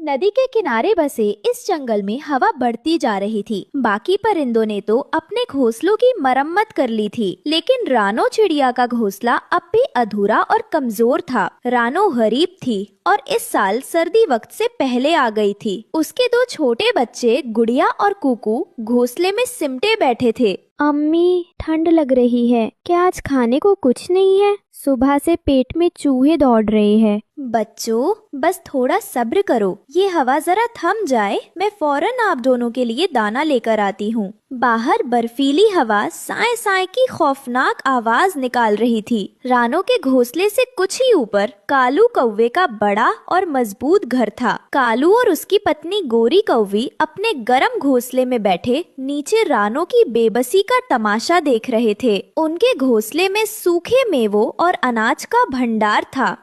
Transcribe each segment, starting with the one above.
नदी के किनारे बसे इस जंगल में हवा बढ़ती जा रही थी। बाकी परिंदों ने तो अपने घोंसलों की मरम्मत कर ली थी, लेकिन रानो चिड़िया का घोंसला अब भी अधूरा और कमजोर था। रानो गरीब थी और इस साल सर्दी वक्त से पहले आ गई थी। उसके दो छोटे बच्चे गुड़िया और कुकू घोंसले में सिमटे बैठे थे। अम्मी, ठंड लग रही है, क्या आज खाने को कुछ नहीं है? सुबह से पेट में चूहे दौड़ रहे हैं। बच्चों, बस थोड़ा सब्र करो, ये हवा जरा थम जाए, मैं फौरन आप दोनों के लिए दाना लेकर आती हूँ। बाहर बर्फीली हवा साए साए की खौफनाक आवाज निकाल रही थी। रानो के घोंसले से कुछ ही ऊपर कालू कौवे का बड़ा और मजबूत घर था। कालू और उसकी पत्नी गोरी कौवी अपने गर्म घोंसले में बैठे नीचे रानो की बेबसी का तमाशा देख रहे थे। उनके घोंसले में सूखे मेवों और अनाज का भंडार था।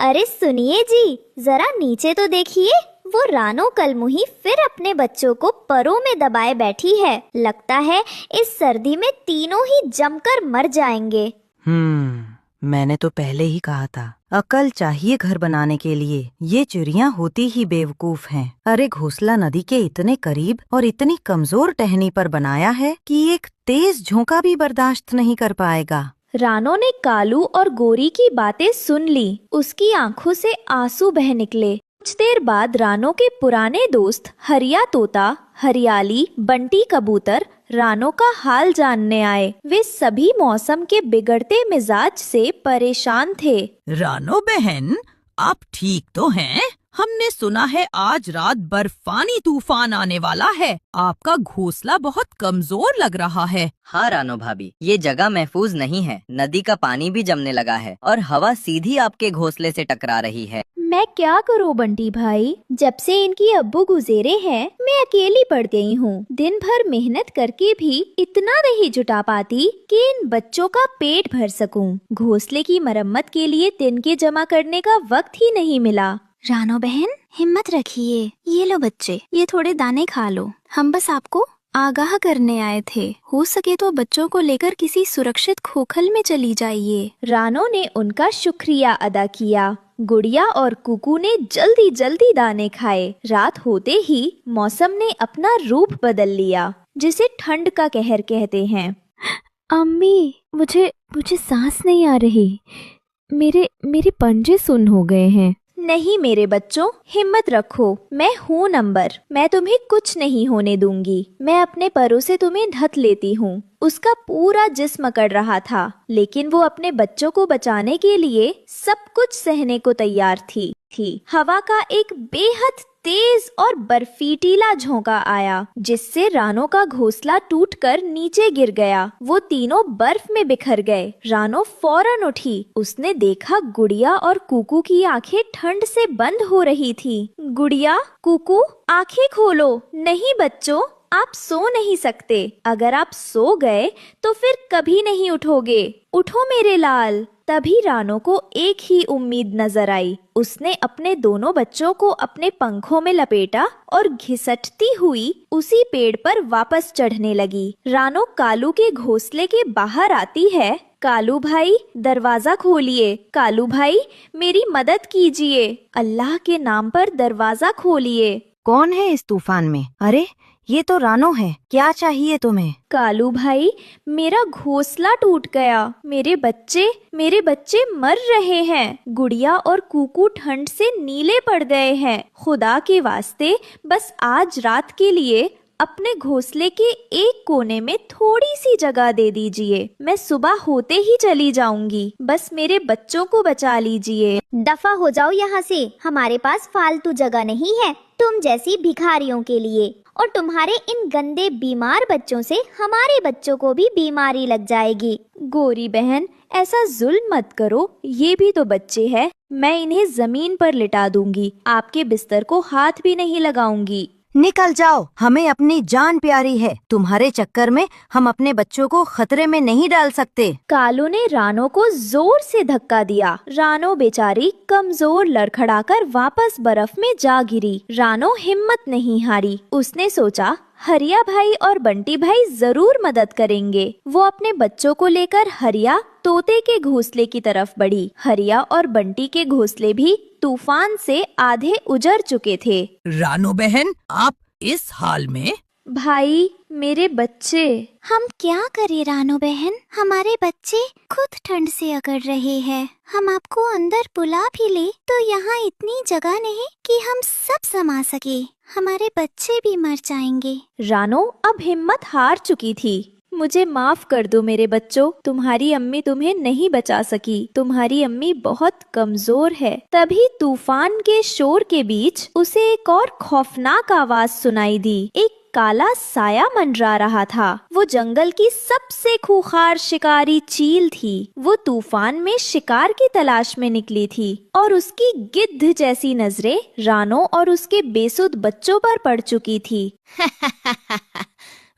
अरे सुनिए जी, जरा नीचे तो देखिए, वो रानो कलमुही फिर अपने बच्चों को परों में दबाए बैठी है। लगता है इस सर्दी में तीनों ही जमकर मर जाएंगे। मैंने तो पहले ही कहा था, अकल चाहिए घर बनाने के लिए। ये चिड़िया होती ही बेवकूफ हैं। अरे घोंसला नदी के इतने करीब और इतनी कमजोर टहनी पर बनाया है कि एक तेज झोंका भी बर्दाश्त नहीं कर पाएगा। रानो ने कालू और गोरी की बातें सुन ली। उसकी आंखों से आंसू बह निकले। कुछ देर बाद रानो के पुराने दोस्त हरिया तोता, हरियाली, बंटी कबूतर रानो का हाल जानने आए। वे सभी मौसम के बिगड़ते मिजाज से परेशान थे। रानो बहन, आप ठीक तो हैं? हमने सुना है आज रात बर्फानी तूफान आने वाला है। आपका घोंसला बहुत कमजोर लग रहा है। हाँ रानो भाभी, ये जगह महफूज नहीं है। नदी का पानी भी जमने लगा है और हवा सीधी आपके घोंसले से टकरा रही है। मैं क्या करूं बंटी भाई, जब से इनकी अब्बू गुजरे हैं मैं अकेली पड़ गई हूँ। दिन भर मेहनत करके भी इतना नहीं जुटा पाती कि इन बच्चों का पेट भर सकूं। घोंसले की मरम्मत के लिए तिनके जमा करने का वक्त ही नहीं मिला। रानो बहन, हिम्मत रखिए। ये लो बच्चे, ये थोड़े दाने खा लो। हम बस आपको आगाह करने आए थे। हो सके तो बच्चों को लेकर किसी सुरक्षित खोखल में चली जाइए। रानो ने उनका शुक्रिया अदा किया। गुड़िया और कुकू ने जल्दी जल्दी दाने खाए। रात होते ही मौसम ने अपना रूप बदल लिया, जिसे ठंड का कहर कहते हैं। अम्मी, मुझे सांस नहीं आ रही। मेरे पंजे सुन्न हो गए हैं। नहीं मेरे बच्चों, हिम्मत रखो, मैं हूँ नंबर। मैं तुम्हें कुछ नहीं होने दूंगी। मैं अपने परों से तुम्हें ढक लेती हूँ। उसका पूरा जिस्म अकड़ रहा था, लेकिन वो अपने बच्चों को बचाने के लिए सब कुछ सहने को तैयार थी। हवा का एक बेहद तेज और बर्फीटीला झोंका आया, जिससे रानो का घोंसला टूटकर नीचे गिर गया। वो तीनों बर्फ में बिखर गए। रानो फौरन उठी। उसने देखा गुड़िया और कुकू की आंखें ठंड से बंद हो रही थी। गुड़िया, कुकू, आंखें खोलो। नहीं बच्चों, आप सो नहीं सकते। अगर आप सो गए तो फिर कभी नहीं उठोगे। उठो मेरे लाल। तभी रानो को एक ही उम्मीद नजर आई। उसने अपने दोनों बच्चों को अपने पंखों में लपेटा और घिसटती हुई उसी पेड़ पर वापस चढ़ने लगी। रानो कालू के घोंसले के बाहर आती है। कालू भाई, दरवाजा खोलिए। कालू भाई, मेरी मदद कीजिए। अल्लाह के नाम पर दरवाजा खोलिए। कौन है इस तूफान में? अरे ये तो रानो है। क्या चाहिए तुम्हें? कालू भाई, मेरा घोंसला टूट गया। मेरे बच्चे मर रहे हैं। गुड़िया और कुकू ठंड से नीले पड़ गए हैं। खुदा के वास्ते बस आज रात के लिए अपने घोंसले के एक कोने में थोड़ी सी जगह दे दीजिए। मैं सुबह होते ही चली जाऊंगी। बस मेरे बच्चों को बचा लीजिए। दफा हो जाओ यहाँ से, हमारे पास फालतू जगह नहीं है तुम जैसी भिखारियों के लिए। और तुम्हारे इन गंदे बीमार बच्चों से हमारे बच्चों को भी बीमारी लग जाएगी। गोरी बहन, ऐसा जुल्म मत करो, ये भी तो बच्चे हैं। मैं इन्हें जमीन पर लिटा दूंगी। आपके बिस्तर को हाथ भी नहीं लगाऊंगी। निकल जाओ, हमें अपनी जान प्यारी है। तुम्हारे चक्कर में हम अपने बच्चों को खतरे में नहीं डाल सकते। कालू ने रानो को जोर से धक्का दिया। रानो बेचारी कमजोर लड़खड़ाकर वापस बर्फ में जा गिरी। रानो हिम्मत नहीं हारी। उसने सोचा, हरिया भाई और बंटी भाई जरूर मदद करेंगे। वो अपने बच्चों को लेकर हरिया तोते के घोंसले की तरफ बढ़ी। हरिया और बंटी के घोंसले भी तूफान से आधे उजड़ चुके थे। रानो बहन, आप इस हाल में? भाई, मेरे बच्चे। हम क्या करें रानो बहन, हमारे बच्चे खुद ठंड से अकड़ रहे हैं। हम आपको अंदर बुला भी ले तो यहाँ इतनी जगह नहीं कि हम सब समा सके। हमारे बच्चे भी मर जाएंगे। रानो अब हिम्मत हार चुकी थी। मुझे माफ कर दो मेरे बच्चों, तुम्हारी अम्मी तुम्हें नहीं बचा सकी। तुम्हारी अम्मी बहुत कमजोर है। तभी तूफान के शोर के बीच उसे एक और खौफनाक आवाज सुनाई दी। एक काला साया मंडरा रहा था। वो जंगल की सबसे खूंखार शिकारी चील थी। वो तूफान में शिकार की तलाश में निकली थी और उसकी गिद्ध जैसी नजरें रानो और उसके बेसुध बच्चों पर पड़ चुकी थी।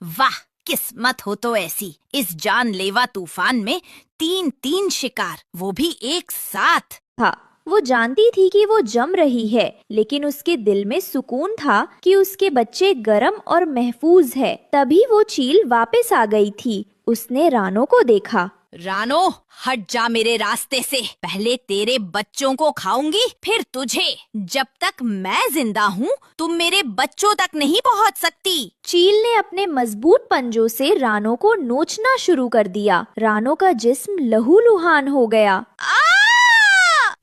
वाह, किस्मत हो तो ऐसी। इस जानलेवा तूफान में 3-3 शिकार, वो भी एक साथ। था वो जानती थी कि वो जम रही है, लेकिन उसके दिल में सुकून था कि उसके बच्चे गरम और महफूज है। तभी वो चील वापस आ गई थी। उसने रानो को देखा। रानो, हट जा मेरे रास्ते से। पहले तेरे बच्चों को खाऊंगी, फिर तुझे। जब तक मैं जिंदा हूँ तुम मेरे बच्चों तक नहीं पहुँच सकती। चील ने अपने मजबूत पंजों से रानो को नोचना शुरू कर दिया। रानो का जिस्म लहूलुहान हो गया।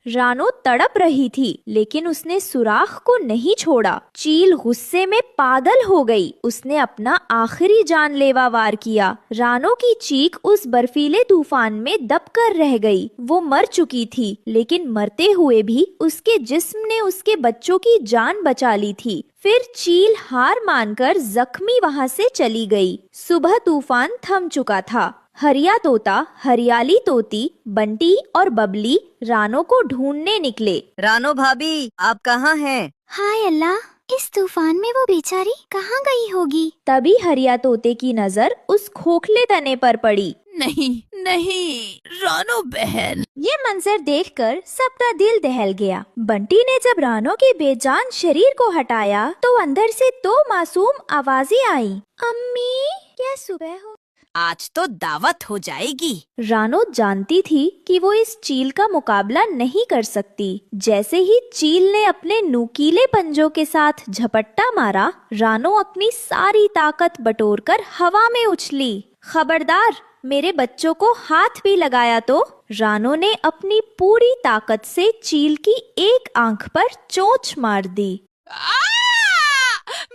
रानो तड़प रही थी, लेकिन उसने सुराख को नहीं छोड़ा। चील गुस्से में पागल हो गई। उसने अपना आखिरी जानलेवा वार किया। रानो की चीख उस बर्फीले तूफान में दबकर रह गई। वो मर चुकी थी, लेकिन मरते हुए भी उसके जिस्म ने उसके बच्चों की जान बचा ली थी। फिर चील हार मानकर जख्मी वहाँ से चली गई। सुबह तूफान थम चुका था। हरिया तोता, हरियाली तोती, बंटी और बबली रानो को ढूंढने निकले। रानो भाभी, आप कहाँ हैं? हाय अल्लाह, इस तूफान में वो बेचारी कहाँ गई होगी। तभी हरिया तोते की नजर उस खोखले तने पर पड़ी। नहीं नहीं रानो बहन। ये मंजर देखकर सबका दिल दहल गया। बंटी ने जब रानो के बेजान शरीर को हटाया तो अंदर से 2 मासूम आवाजें आई। अम्मी, क्या सुबह हो? आज तो दावत हो जाएगी। रानो जानती थी कि वो इस चील का मुकाबला नहीं कर सकती। जैसे ही चील ने अपने नुकीले पंजों के साथ झपट्टा मारा, रानो अपनी सारी ताकत बटोरकर हवा में उछली। खबरदार, मेरे बच्चों को हाथ भी लगाया तो। रानो ने अपनी पूरी ताकत से चील की एक आंख पर चोंच मार दी।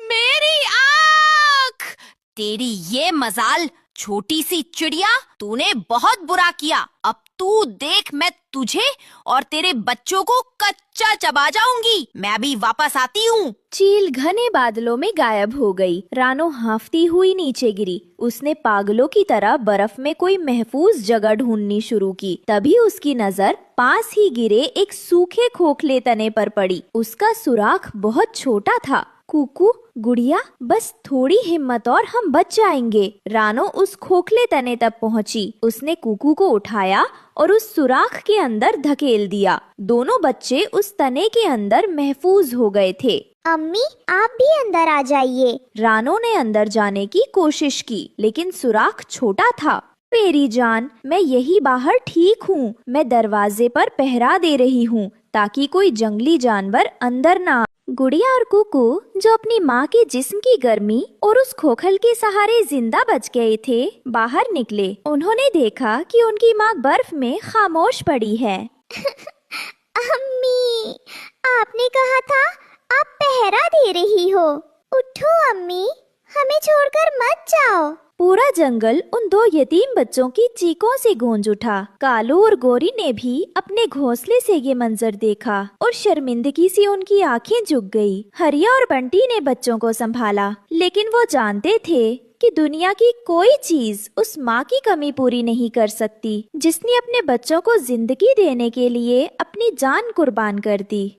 मेरी आँख! तेरी ये मजाल, छोटी सी चिड़िया, तूने बहुत बुरा किया। अब तू देख, मैं तुझे और तेरे बच्चों को कच्चा चबा जाऊंगी। मैं अभी वापस आती हूँ। चील घने बादलों में गायब हो गई। रानो हांफती हुई नीचे गिरी। उसने पागलों की तरह बर्फ में कोई महफूज जगह ढूंढनी शुरू की। तभी उसकी नजर पास ही गिरे एक सूखे खोखले तने पर पड़ी। उसका सुराख बहुत छोटा था। कुकू, गुड़िया, बस थोड़ी हिम्मत और हम बच जाएंगे। रानो उस खोखले तने तक पहुंची। उसने कुकू को उठाया और उस सुराख के अंदर धकेल दिया। दोनों बच्चे उस तने के अंदर महफूज हो गए थे। अम्मी, आप भी अंदर आ जाइए। रानो ने अंदर जाने की कोशिश की, लेकिन सुराख छोटा था। मेरी जान, मैं यही बाहर ठीक हूँ। मैं दरवाजे पर पहरा दे रही हूँ ताकि कोई जंगली जानवर अंदर ना। गुड़िया और कुकू, जो अपनी माँ के जिस्म की गर्मी और उस खोखल के सहारे जिंदा बच गए थे, बाहर निकले। उन्होंने देखा कि उनकी माँ बर्फ में खामोश पड़ी है। अम्मी, आपने कहा था आप पहरा दे रही हो। उठो अम्मी, हमें छोड़कर मत जाओ। पूरा जंगल उन 2 यतीम बच्चों की चीखों से गूंज उठा। कालू और गोरी ने भी अपने घोंसले से ये मंजर देखा और शर्मिंदगी से उनकी आंखें झुक गई। हरिया और बंटी ने बच्चों को संभाला, लेकिन वो जानते थे कि दुनिया की कोई चीज उस माँ की कमी पूरी नहीं कर सकती, जिसने अपने बच्चों को जिंदगी देने के लिए अपनी जान कुर्बान कर दी।